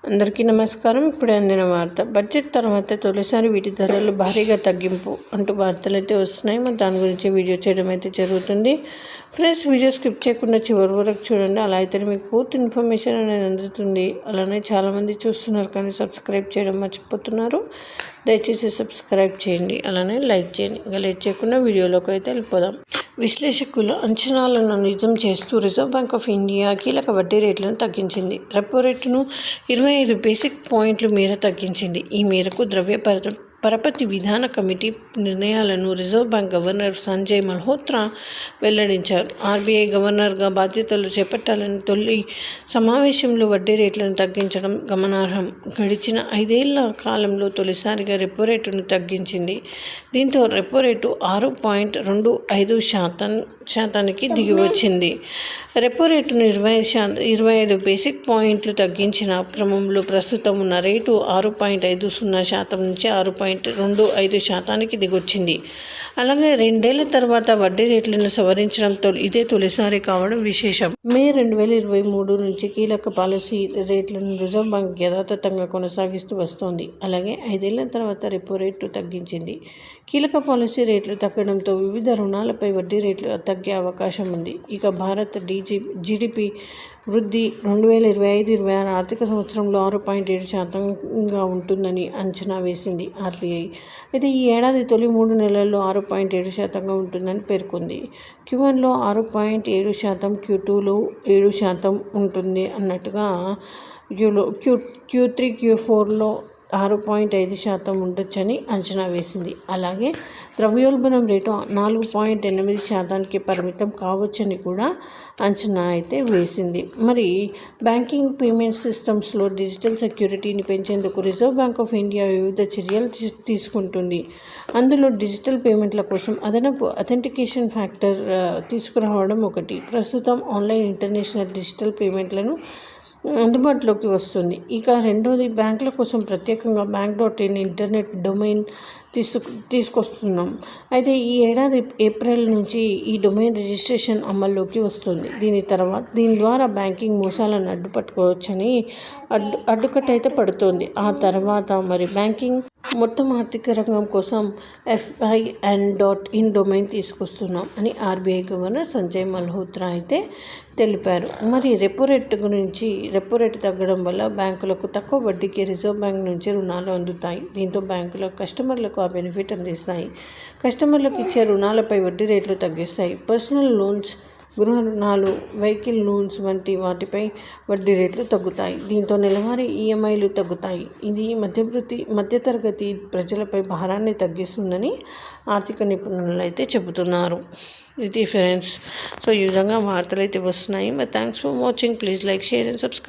అందరికీ నమస్కారం. ఇప్పుడే అందిన వార్త. బడ్జెట్ తర్వాత తొలిసారి వీటి ధరలు భారీగా తగ్గింపు అంటూ వార్తలు అయితే వస్తున్నాయి. మరి దాని గురించి వీడియో చేయడం అయితే జరుగుతుంది. ఫ్రెండ్స్, వీడియో స్కిప్ చేయకుండా చివరి వరకు చూడండి. అలా అయితే మీకు పూర్తి ఇన్ఫర్మేషన్ అనేది అందుతుంది. అలానే చాలామంది చూస్తున్నారు కానీ సబ్స్క్రైబ్ చేయడం మర్చిపోతున్నారు. దయచేసి సబ్స్క్రైబ్ చేయండి, అలానే లైక్ చేయండి. ఇంకా లేట్ చేయకుండా వీడియోలోకి అయితే వెళ్ళిపోదాం. విశ్లేషకుల అంచనాలను నిజం చేస్తూ రిజర్వ్ బ్యాంక్ ఆఫ్ ఇండియా కీలక వడ్డీ రేట్లను తగ్గించింది. రెపో రేటును 25 బేసిక్ పాయింట్ల మేర తగ్గించింది. ఈ మేరకు పరపతి విధాన కమిటీ నిర్ణయాలను reserve bank governor Sanjay Malhotra వెల్లడించారు. ఆర్బీఐ గవర్నర్గా బాధ్యతలు చేపట్టాలని తొలి సమావేశంలో వడ్డీ రేట్లను తగ్గించడం గమనార్హం. గడిచిన 5 ఏళ్ల కాలంలో తొలిసారిగా రెపో రేటును తగ్గించింది. దీంతో రెపో రేటు 6.25% దిగివచ్చింది. రెపో రేటును 25 బేసిక్ పాయింట్లు తగ్గించిన క్రమంలో ప్రస్తుతం ఉన్న రేటు 6.50% నుంచి 6.25% దిగొచ్చింది. అలాగే 2 ఏళ్ల తర్వాత వడ్డీ రేట్లను సవరించడం ఇదే తొలిసారి కావడం విశేషం. మే 2023 నుంచి కీలక పాలసీ రేట్లను రిజర్వ్ బ్యాంక్ యథాతథంగా కొనసాగిస్తూ వస్తోంది. అలాగే 5 ఏళ్ల తర్వాత రెపో రేటు తగ్గించింది. కీలక పాలసీ రేట్లు తగ్గడంతో వివిధ రుణాలపై వడ్డీ రేట్లు తగ్గే అవకాశం ఉంది. ఇక భారత జీడీపీ వృద్ధి 2025-26 ఆర్థిక సంవత్సరంలో 6.7% ఉంటుందని అంచనా వేసింది ఆర్బీఐ. అయితే ఈ ఏడాది తొలి 3 నెలల్లో 6.7% ఉంటుందని పేర్కొంది. Q1లో 6.7%, Q2లో 7% ఉంటుంది అన్నట్టుగా, Q3, Q4లో 6.5% ఉండొచ్చని అంచనా వేసింది. అలాగే ద్రవ్యోల్బణం రేటు 4.8%కి పరిమితం కావచ్చని కూడా అంచనా అయితే వేసింది. మరి బ్యాంకింగ్, పేమెంట్ సిస్టమ్స్లో డిజిటల్ సెక్యూరిటీని పెంచేందుకు రిజర్వ్ బ్యాంక్ ఆఫ్ ఇండియా వివిధ చర్యలు తీసుకుంటుంది. అందులో డిజిటల్ పేమెంట్ల కోసం అదనపు అథెంటికేషన్ ఫ్యాక్టర్ తీసుకురావడం ఒకటి. ప్రస్తుతం ఆన్లైన్ ఇంటర్నేషనల్ డిజిటల్ పేమెంట్లను అందుబాటులోకి వస్తుంది. ఇక రెండోది, బ్యాంకుల కోసం ప్రత్యేకంగా bank.in ఇంటర్నెట్ డొమైన్ తీసుకొస్తున్నాం. అయితే ఈ ఏడాది ఏప్రిల్ నుంచి ఈ డొమైన్ రిజిస్ట్రేషన్ అమల్లోకి వస్తుంది. దీని ద్వారా బ్యాంకింగ్ మోసాలను అడ్డుపట్టుకోవచ్చని అడ్డుకట్టయితే పడుతోంది. ఆ తర్వాత మరి బ్యాంకింగ్ మొత్తం ఆర్థిక రంగం కోసం FIN.in డొమైన్ తీసుకొస్తున్నాం అని ఆర్బీఐ గవర్నర్ సంజయ్ మల్హోత్రా అయితే తెలిపారు. మరి రెపో రేటు తగ్గడం వల్ల బ్యాంకులకు తక్కువ వడ్డీకి రిజర్వ్ బ్యాంక్ నుంచి రుణాలు అందుతాయి. దీంతో బ్యాంకులు కస్టమర్లకు ఆ బెనిఫిట్ అందిస్తాయి. కస్టమర్లకు ఇచ్చే రుణాలపై వడ్డీ రేట్లు తగ్గిస్తాయి. పర్సనల్ లోన్స్, గృహ రుణాలు, వెహికల్ లోన్స్ వంటి వాటిపై వడ్డీ రేట్లు తగ్గుతాయి. దీంతో నెలవారీ ఈఎంఐలు తగ్గుతాయి. ఇది మధ్యతరగతి ప్రజలపై భారాన్ని తగ్గిస్తుందని ఆర్థిక నిపుణులు అయితే చెబుతున్నారు. ఇది ఫ్రెండ్స్. సో ఈ విధంగా వార్తలు అయితే వస్తున్నాయి. మరి thanks for watching. Please like, share and subscribe.